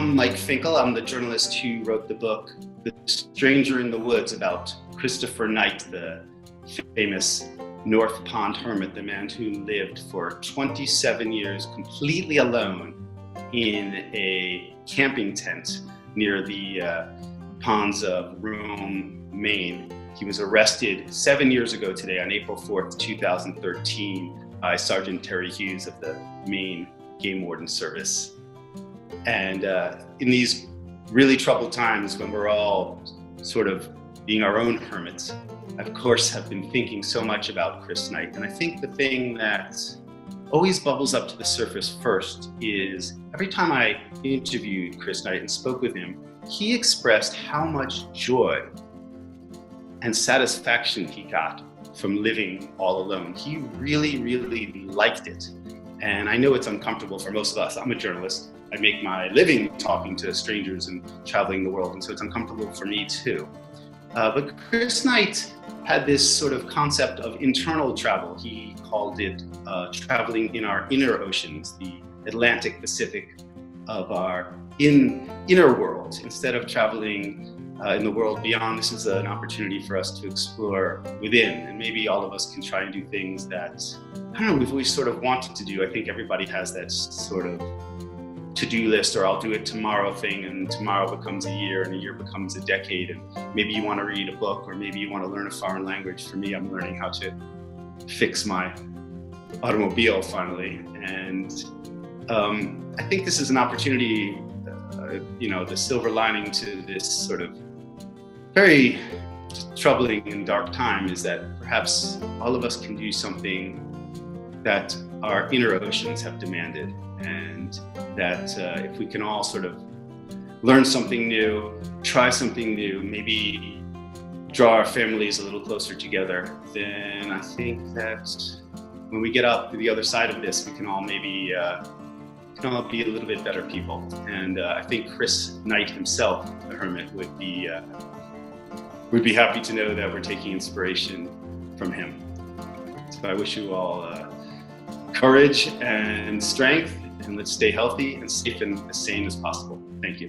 I'm Mike Finkel. I'm the journalist who wrote the book, The Stranger in the Woods, about Christopher Knight, the famous North Pond hermit, the man who lived for 27 years completely alone in a camping tent near the ponds of Rome, Maine. He was arrested 7 years ago today on April 4th, 2013 by Sergeant Terry Hughes of the Maine Game Warden Service. And in these really troubled times when we're all sort of being our own hermits, I, of course, have been thinking so much about Chris Knight. And I think the thing that always bubbles up to the surface first is every time I interviewed Chris Knight and spoke with him, he expressed how much joy and satisfaction he got from living all alone. He really, really liked it. And I know it's uncomfortable for most of us. I'm a journalist. I make my living talking to strangers and traveling the world, and so it's uncomfortable for me too. But Chris Knight had this sort of concept of internal travel. He called it traveling in our inner oceans, the Atlantic Pacific of our inner world. Instead of traveling in the world beyond, this is an opportunity for us to explore within. And maybe all of us can try and do things that, I don't know, we've always sort of wanted to do. I think everybody has that sort of to-do list, or I'll do it tomorrow thing, and tomorrow becomes a year, and a year becomes a decade, and maybe you want to read a book, or maybe you want to learn a foreign language. For me, I'm learning how to fix my automobile finally, and I think this is an opportunity, the silver lining to this sort of very troubling and dark time is that perhaps all of us can do something that our inner oceans have demanded, and that if we can all sort of learn something new, try something new, maybe draw our families a little closer together, then I think that when we get up to the other side of this, we can all maybe be a little bit better people. And I think Chris Knight himself, the hermit, would be happy to know that we're taking inspiration from him. So I wish you all courage and strength, and let's stay healthy and safe and as sane as possible. Thank you.